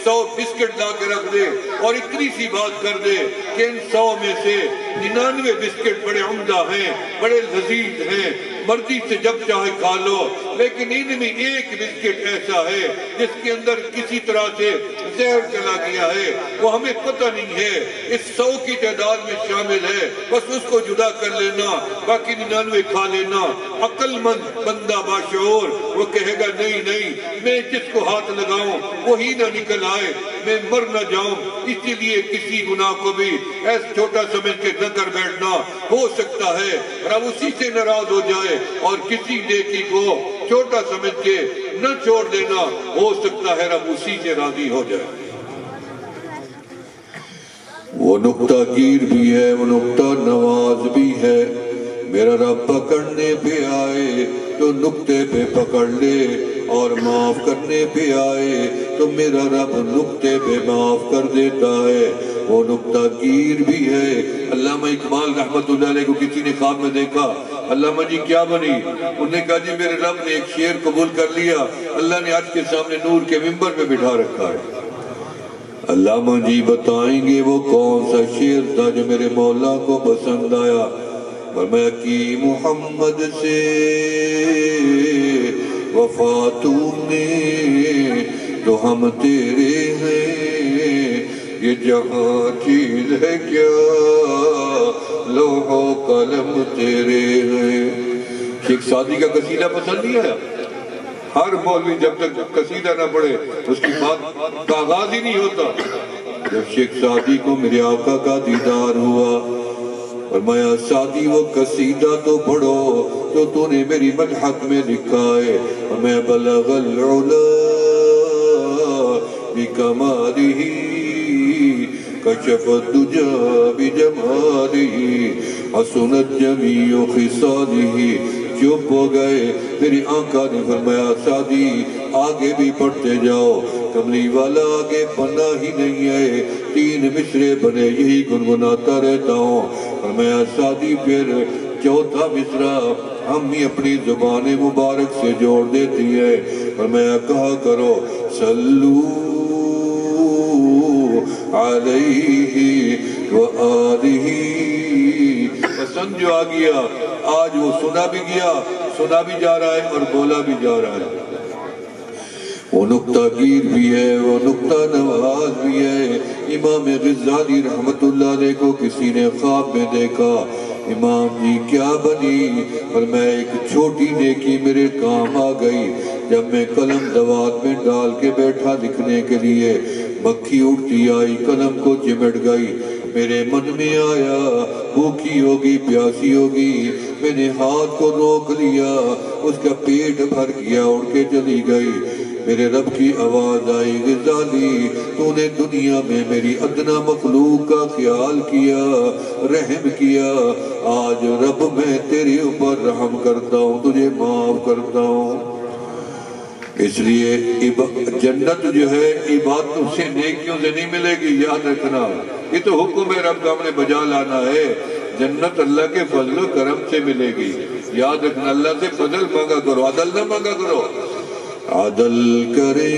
[SPEAKER 2] 100 بسکٹ لا کے رکھ دے اور اتنی سی بات کر دے کہ ان 100 میں سے 99 بسکٹ بڑے عمدہ ہیں بڑے لذیذ ہیں مرضی سے جب چاہے کھا لو لیکن ان میں ایک بسکٹ ایسا ہے جس کے اندر کسی طرح سے زہر چلا گیا ہے وہ ہمیں پتہ نہیں ہے. اس 100 کی تعداد میں شامل ہے بس اس کو جدا کر لینا باقی 99 کھا لینا. عقل مند بندہ باشعور وہ کہے گا نہیں میں جس کو ہاتھ لگاؤں وہی نہ نکل آئے میں مر نہ جاؤں. اسی لیے کسی گناہ کو بھی ایسا چھوٹا سمجھ کے نہ کر بیٹھنا. ہو سکتا ہے رب اسی سے ناراض ہو جائے اور کسی نیکی کو چھوٹا سمجھ کے نہ چھوڑ دینا. ہو سکتا ہے رب اسی سے راضی ہو جائے.
[SPEAKER 3] وہ نقطہ گیر بھی ہے وہ نقطہ نواز بھی ہے. میرا رب پکڑنے پہ آئے تو نقطے پہ پکڑ لے اور معاف کرنے پہ آئے تو میرا رب نقطے پہ معاف کر دیتا ہے. وہ نقطہ گیر بھی ہے. علامہ اقبال رحمت اللہ علیہ کو کسی نے خواب میں دیکھا. علامہ جی کیا بنی؟ انہوں نے کہا جی میرے رب نے ایک شعر قبول کر لیا اللہ نے آج کے سامنے نور کے ممبر پہ بٹھا رکھا ہے. علامہ جی بتائیں گے وہ کون سا شعر تھا جو میرے مولا کو پسند آیا. فرمایا کہ محمد سے وفا تم نے تو ہم تیرے ہیں یہ جہاں چیز ہے کیا لوح و قلم تیرے ہیں. شیخ سعدی کا قصیدہ پسند نہیں آیا؟ ہر مولوی جب تک قصیدہ نہ پڑھے اس کی بات کا آغاز ہی نہیں ہوتا. جب شیخ سعدی کو میرے آقا کا دیدار ہوا فرمایا سعدی وہ قصیدہ تو پڑھو تو نے میری مدحت میں لکھا ہے. فرمایا بلغ العلا بکمالہ کشف الدجا بجمالہ حسنت جمیع خصالہ. چپ ہو گئے. میری آنکھا نے فرمایا سعدی آگے بھی پڑھتے جاؤ کملی والا آگے بنا ہی نہیں ہے 3 مصرے بنے یہی گنگناتا رہتا ہوں. فرمایا سعدی پھر چوتھا مصرع ہم ہی اپنی زبان مبارک سے جوڑ دیتی ہے. فرمایا کہا کرو صلو علیہ وآلہ. پسند جو آ گیا آج وہ سنا بھی گیا سنا بھی جا رہا ہے اور بولا بھی جا رہا ہے. وہ نقطہ گیر بھی ہے وہ نقطہ نواز بھی ہے. امام غزالی رحمت اللہ علیہ کو کسی نے خواب میں دیکھا. امام جی کیا بنی؟ فرمایا ایک چھوٹی نیکی میرے کام آ گئی. جب میں قلم دوات میں ڈال کے بیٹھا لکھنے کے لیے مکھی اٹھتی آئی قلم کو چمٹ گئی. میرے من میں آیا بھوکی ہوگی پیاسی ہوگی. میں نے ہاتھ کو روک لیا اس کا پیٹ بھر گیا اڑ کے چلی گئی. میرے رب کی آواز آئی غزالی تو نے دنیا میں میری ادنا مخلوق کا خیال کیا رحم کیا. آج رب میں تیرے اوپر رحم کرتا ہوں تجھے معاف کرتا ہوں.
[SPEAKER 2] اس لیے جنت جو ہے عبادتوں سے نیکیوں سے نہیں ملے گی، یاد رکھنا۔ یہ تو حکم ہے رب کا ہم نے بجا لانا ہے۔ جنت اللہ کے فضل و کرم سے ملے گی، یاد رکھنا۔ اللہ سے فضل مانگا کرو، عدل نہ مانگا کرو۔ عدل کرے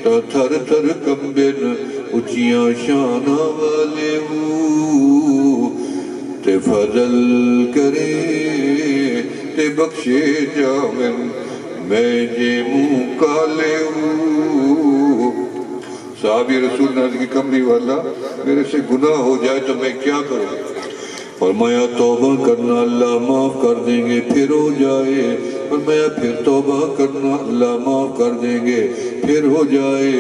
[SPEAKER 2] تو تھر تھر کمبن اچیاں شانہ والے ہو، تے فضل کرے تے بخشے جاون میں جے منہ کالے ہوں۔ صحابی رسول نے کی کمری والا میرے سے گناہ ہو جائے تو میں کیا کروں؟ فرمایا توبہ کرنا اللہ معاف کر دیں گے، پھر ہو جائے۔ فرمایا پھر توبہ کرنا اللہ معاف کر دیں گے، پھر ہو جائے۔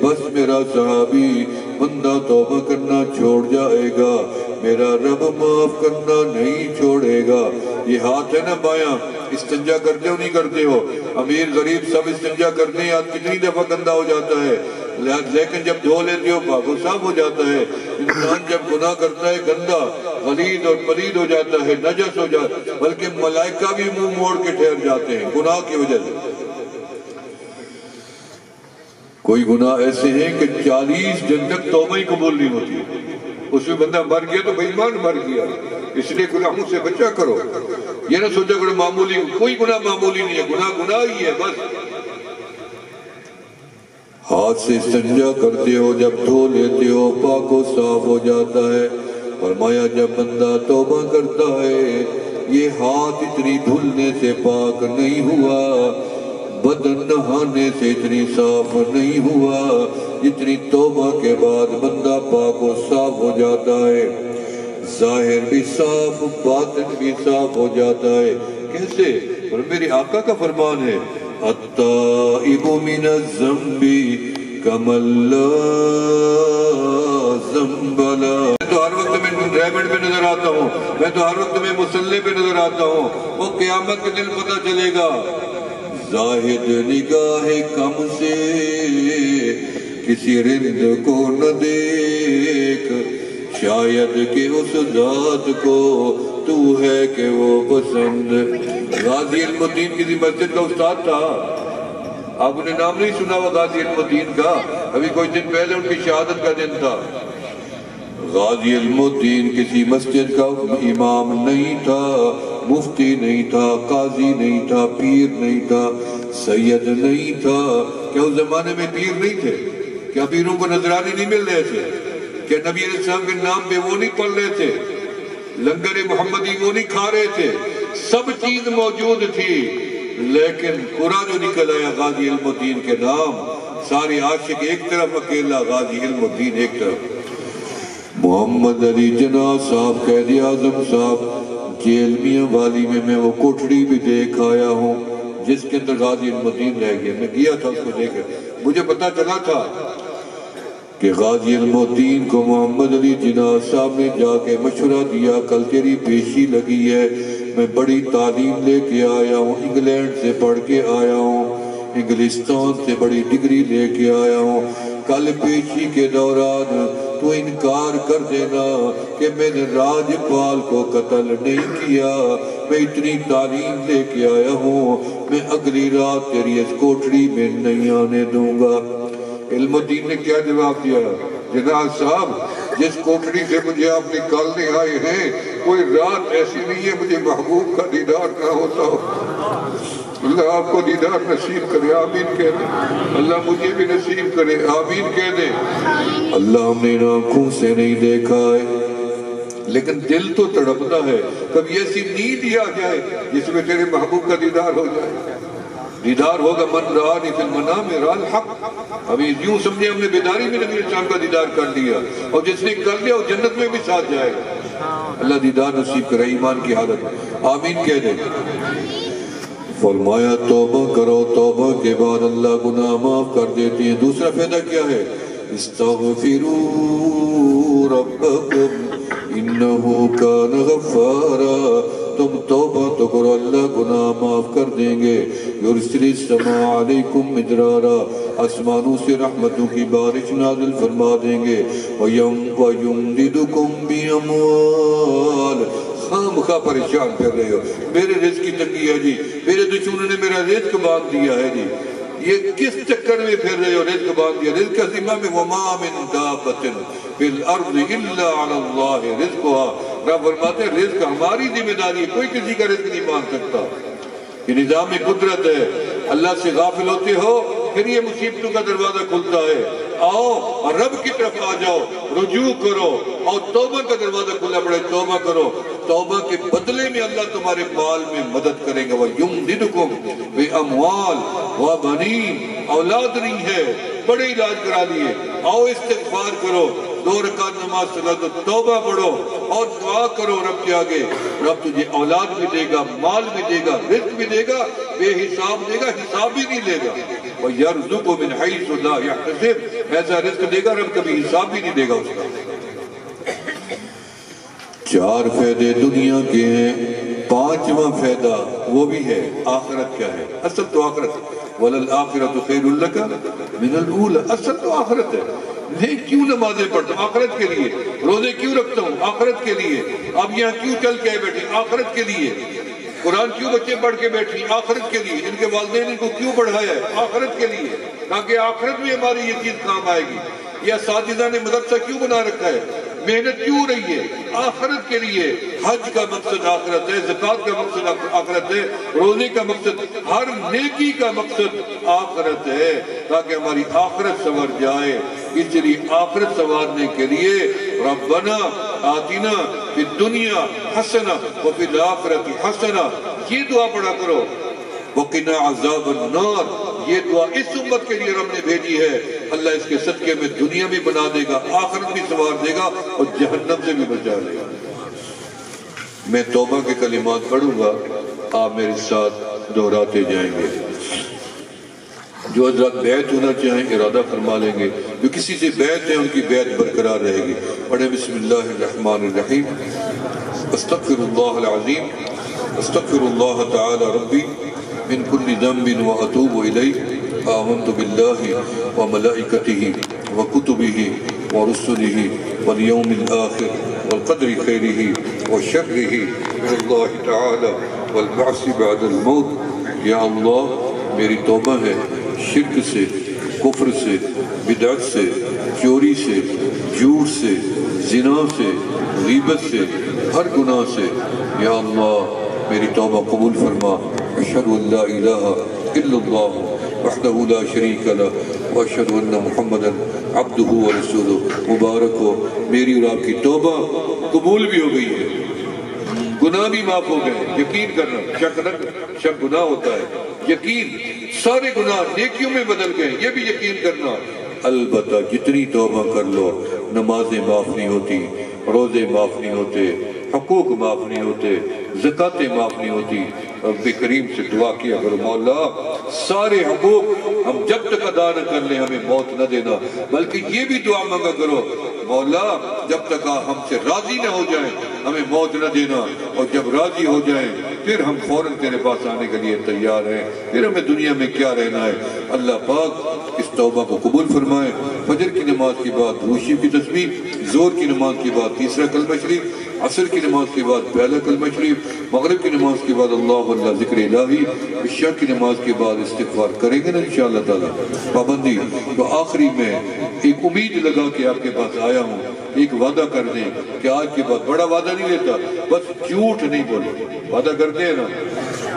[SPEAKER 2] بس میرا صحابی بندہ توبہ کرنا چھوڑ جائے گا، میرا رب معاف کرنا نہیں چھوڑے گا۔ یہ ہاتھ ہے نا بایاں، استنجا کرتے ہو نہیں کرتے ہو؟ امیر غریب سب استنجا کرتے ہیں، ہاتھ کتنی دفعہ گندا ہو جاتا ہے، لیکن جب دھو لیتے ہو پاک و صاف ہو جاتا ہے۔ انسان جب گناہ کرتا ہے گندا غلیظ اور پلید ہو جاتا ہے، نجس ہو جاتا ہے، بلکہ ملائکہ بھی منہ موڑ کے ٹھہر جاتے ہیں گناہ کی وجہ سے۔ کوئی گناہ ایسے ہیں کہ 40 دن تک توبہ ہی قبول نہیں ہوتی، اس میں بندہ مر گیا تو بے ایمان مر گیا۔ اس لیے گناہوں سے بچا کرو، یہ نہ سوچا کرو معمولی، کوئی گناہ معمولی نہیں ہے، گناہ گناہ ہی ہے بس۔ ہاتھ سے استنجا کرتے ہو، جب دھو لیتے ہو پاک و صاف ہو جاتا ہے۔ فرمایا جب بندہ توبہ کرتا ہے یہ ہاتھ اتنی دھلنے سے پاک نہیں ہوا، بدن نہانے سے اتنی صاف نہیں ہوا جتنی توبہ کے بعد بندہ پاک و صاف ہو جاتا ہے، ظاہر بھی صاف باطن بھی صاف ہو جاتا ہے۔ کیسے؟ اور میرے آقا کا فرمان ہے التائب من الذنب کمن لا ذنب له۔ میں تو ہر وقت میں ڈرائیوڈ میں نظر آتا ہوں، میں تو ہر وقت میں مصلی پہ نظر آتا ہوں، وہ قیامت کے دن پتہ چلے گا۔ زاہد نگاہ کم سے کسی رند کو نہ دیکھ، شاید کہ اس ذات کو تو ہے کہ وہ پسند۔ غازی علم الدین کسی مسجد کا استاد تھا، آپ نے نام نہیں سنا وہ غازی علم الدین کا؟ ابھی کچھ دن پہلے ان کی شہادت کا دن تھا۔ غازی علم الدین کسی مسجد کا امام نہیں تھا، مفتی نہیں تھا، قاضی نہیں تھا، پیر نہیں تھا، سید نہیں تھا۔ کیا اس زمانے میں پیر نہیں تھے؟ کیا پیروں کو نذرانے نہیں مل رہے تھے؟ کیا نبی علیہ السلام کے نام پہ وہ نہیں پڑھ رہے تھے؟ لنگر محمدی وہ نہیں کھا رہے تھے؟ سب چیز موجود تھی، لیکن قرآن جو نکل آیا غازی علم الدین کے نام، سارے عاشق ایک طرف، اکیلا غازی علم الدین ایک طرف۔ محمد علی جناح صاحب قائد اعظم صاحب جیل میاں والی میں وہ کوٹھڑی بھی دیکھ آیا ہوں جس کے اندر غازی علم الدین رہ گیا۔ میں گیا تھا اس کو دیکھ، مجھے پتا چلا تھا کہ غازی علم الدین کو محمد علی جناح صاحب نے جا کے مشورہ دیا کل تیری پیشی لگی ہے، میں بڑی تعلیم لے کے آیا ہوں، انگلینڈ سے پڑھ کے آیا ہوں، انگلستان سے بڑی ڈگری لے کے آیا ہوں، کل پیشی کے دوران تو انکار کر دینا کہ میں نے راج پال کو قتل نہیں کیا، میں اتنی تعلیم لے کے آیا ہوں، میں اگلی رات تیری اس کوٹھڑی میں نہیں آنے دوں گا۔ علم الدین نے کیا جواب دیا؟ جناب صاحب جس کوٹھڑی سے مجھے آپ نکالنے آئے ہیں کوئی رات ایسی نہیں ہے مجھے محبوب کا دیدار نہ ہوتا ہو۔ اللہ آپ کو دیدار نصیب کرے، آمین کہہ دیں۔ اللہ مجھے بھی نصیب کرے، آمین کہہ دیں۔ اللہ ہم نے آنکھوں سے نہیں دیکھا ہے لیکن دل تو تڑپتا ہے، کبھی ایسی نیند ہی آ جائے جس میں تیرے محبوب کا دیدار ہو جائے۔ دیدار ہوگا من رآنی فی المنام رأى الحق، ابھی یوں سمجھے ہم نے بیداری میں نبی اسلام کا دیدار کر لیا، اور جس نے کر لیا وہ جنت میں بھی ساتھ جائے گا۔ اللہ دیدار نصیب کرے ایمان کی حالت میں، آمین کہہ دیں۔ فرمایا توبہ کرو، توبہ کے بعد اللہ گناہ معاف کر دیتے ہیں۔ دوسرا فائدہ کیا ہے؟ استغفروا ربکم انہو کان غفارا، تم توبہ تو کرو اللہ گناہ معاف کر دیں گے۔ یرسل السماء علیکم مدرارا، آسمانوں سے رحمتوں کی بارش نازل فرما دیں گے۔ وَيُمْدِدُكُمْ بِأَمْوَالٍ خام خواہ پریشان پھر رہے ہو، میرے رزق کی تنگی ہے جی، میرے دشمنوں نے میرا رزق باندھ دیا ہے جی، یہ کس چکر میں پھر رہے ہو؟ رزق باندھ دیا، رزق کا ذمہ میں وَمَا مِن دَابَّةٍ فِي الْأَرْضِ إِلَّا عَلَى اللَّهِ رِزْقُهَا۔ رب فرماتے ہیں رزق ہماری ذمہ داری ہے، کوئی کسی کا رزق نہیں باندھ سکتا۔ یہ نظام قدرت ہے، اللہ سے غافل ہوتے ہو پھر یہ مصیبتوں کا دروازہ کھلتا ہے۔ آؤ اور رب کی طرف آ جاؤ، رجوع کرو اور توبہ کا دروازہ کھلا پڑے، توبہ کرو۔ توبہ کے بدلے میں اللہ تمہارے مال میں مدد کرے گا، وَيُمْدِدُكُمْ بِأَمْوَالٍ وَبَنِينَ۔ اولاد نہیں ہے، بڑے علاج کرا لیے، آؤ استغفار کرو، 2 رکعت نماز پڑھو تو توبہ پڑھو اور دعا کرو رب کے آگے، رب تجھے اولاد بھی دے گا، مال بھی دے گا، رزق بھی دے گا، بے حساب دے گا، حساب بھی نہیں لے گا۔ وَيَرْزُقُ مِنْ حَيْثُ لَا يَحْتَسِبُ، ایسا رزق دے گا رب کبھی حساب بھی نہیں دے گا اس کا۔
[SPEAKER 3] 4 فائدے دنیا کے ہیں، 5واں فائدہ وہ بھی ہے آخرت کیا ہے؟
[SPEAKER 2] اصل تو آخرت ہے، وَلَلْآخِرَةُ خَيْرٌ لَكَ مِنَ الْأُولَى، اصل تو آخرت ہے۔ میں کیوں نمازیں پڑھتا ہوں؟ آخرت کے لیے۔ روزے کیوں رکھتا ہوں؟ آخرت کے لیے۔ اب یہاں کیوں چل کے بیٹھے؟ آخرت کے لیے۔ قرآن کیوں بچے پڑھ کے بیٹھے؟ آخرت کے لیے۔ ان کے والدین ان کو کیوں پڑھایا ہے؟ آخرت کے لیے، تاکہ آخرت میں ہماری یہ چیز کام آئے گی۔ یہ اساتذہ نے مدرسہ کیوں بنا رکھا ہے؟ محنت کیوں رہی ہے؟ آخرت کے لیے۔ حج کا مقصد آخرت ہے، زکوٰۃ کا مقصد آخرت ہے، روزے کا مقصد، ہر نیکی کا مقصد آخرت ہے، تاکہ ہماری آخرت سنور جائے۔ اس لیے آخرت سنوارنے کے لیے ربنا آتنا فی الدنیا حسنہ وفی الآخرۃ حسنہ، یہ دعا پڑھا کرو۔ وقنا عذاب النار، یہ دعا اس امت کے لیے رب نے بھیجی ہے۔ اللہ اس کے صدقے میں دنیا بھی بنا دے گا، آخرت بھی سنوار دے گا اور جہنم سے بھی بچا لے گا۔
[SPEAKER 3] میں توبہ کے کلمات پڑھوں گا، آپ میرے ساتھ دہراتے جائیں گے۔ جو حضرات بیعت ہونا چاہیں ارادہ فرما لیں گے، جو کسی سے بیعت ہے ان کی بیعت برقرار رہے گی۔ پڑھیں بسم اللہ الرحمن الرحیم۔ استغفر اللہ العظیم، استغفر اللہ تعالی ربی من کل ذنب واتوب الیہ، آمنت باللہ وملائکتہ وکتبہ ورسلہ والیوم الآخر والقدر خیرہ وشرہ من اللہ تعالی والبعث بعد الموت۔ یا اللہ میری توبہ ہے شرک سے، کفر سے، بدعت سے، چوری سے، جھوٹ سے، زنا سے، غیبت سے، ہر گناہ سے۔ یا اللہ میری توبہ قبول فرما۔ اشہد ان لا الہ الا اللہ وحدہ لا شریک لہ واشہد ان محمدا عبدہ ورسولہ۔ مبارک ہو میری اور آپ کی توبہ قبول بھی ہو گئی ہے، گناہ بھی معاف ہو گئے۔ یقین کرنا، شک نہ، شک گناہ ہوتا ہے، یقین سارے گناہ نیکیوں میں بدل گئے، یہ بھی یقین کرنا۔ البتہ جتنی توبہ کر لو نمازیں معاف نہیں ہوتی، روزے معاف نہیں ہوتے، حقوق معاف نہیں ہوتے، زکاتیں معاف نہیں ہوتی۔ رب کریم سے دعا کیا کرو، مولا سارے حقوق ہم جب تک ادا نہ کر لیں ہمیں موت نہ دینا، بلکہ یہ بھی دعا مانگا کرو، مولا جب تک ہم سے راضی نہ ہو جائیں ہمیں موت نہ دینا، اور جب راضی ہو جائیں پھر ہم فوراً تیرے پاس آنے کے لیے تیار ہیں، پھر ہمیں دنیا میں کیا رہنا ہے۔ اللہ پاک اس توبہ کو قبول فرمائے۔ فجر کی نماز کے بعد روشی کی تسبیح، زور کی نماز کے بعد تیسرا کلمہ شریف، عصر کی نماز کے بعد پہلا کلمہ شریف، مغرب کی نماز کے بعد اللہ اللہ ذکر الہی، عشاء کی نماز کے بعد استغفار کریں گے نا انشاءاللہ تعالیٰ پابندی۔ تو آخری میں ایک امید لگا کے آپ کے پاس آیا ہوں، ایک وعدہ کر دیں کہ آج کے بعد بڑا وعدہ نہیں لیتا، بس جھوٹ نہیں بولو، وعدہ کرتے ہیں نا،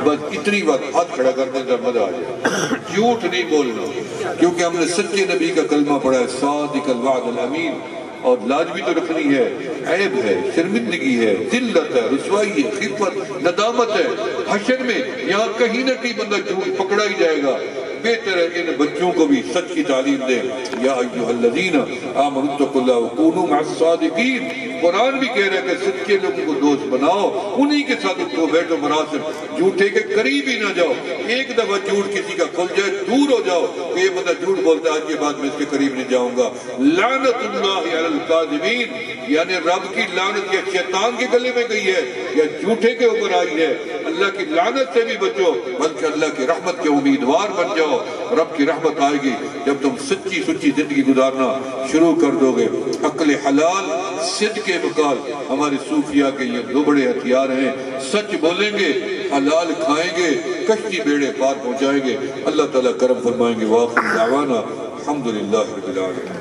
[SPEAKER 3] بس اتنی بات ہاتھ کھڑا کر دیں جب مزہ آ جائے، جھوٹ نہیں بولنا، کیونکہ ہم نے سچے نبی کا کلمہ پڑھا ہے، صادق الوعد الامین، اور لاج بھی تو رکھنی ہے، عیب ہے، شرمندگی ہے، ذلت ہے، رسوائی ہے، خفت، ندامت ہے، حشر میں یہاں کہیں نہ کہیں بندہ جھوٹ پکڑا ہی جائے گا۔ بہتر ہے ان بچوں کو بھی سچ کی تعلیم دیں۔ یا ایھا الذین آمنوا اتقوا اللہ وکونوا مع الصادقین، قرآن بھی کہہ رہا ہے کہ سچے لوگوں کو دوست بناؤ، انہی کے ساتھ اٹھو بیٹھو مناسب، جھوٹے کے قریب ہی نہ جاؤ۔ ایک دفعہ جھوٹ کسی کا کھل جائے دور ہو جاؤ کہ یہ بندہ جھوٹ بولتا ہے، آج کے بعد میں اس کے قریب نہیں جاؤں گا۔ لعنت اللہ علی الکاذبین، یعنی رب کی لعنت یا شیطان کے گلے میں گئی ہے یا جھوٹے کے اوپر آئی ہے۔ اللہ کی لعنت سے بھی بچو، بلکہ اللہ کی رحمت کے امیدوار بن جاؤ۔
[SPEAKER 2] جاؤ، رب کی رحمت آئے گی جب تم سچی زندگی گزارنا شروع کر دو گے۔ عقل حلال، صدق مقال ہمارے صوفیاء کے یہ دو بڑے ہتھیار ہیں۔ سچ بولیں گے، حلال کھائیں گے، کشتی بیڑے پار پہنچائیں گے، اللہ تعالیٰ کرم فرمائیں گے۔ وآخر دعوانا الحمدللہ رب العالمین۔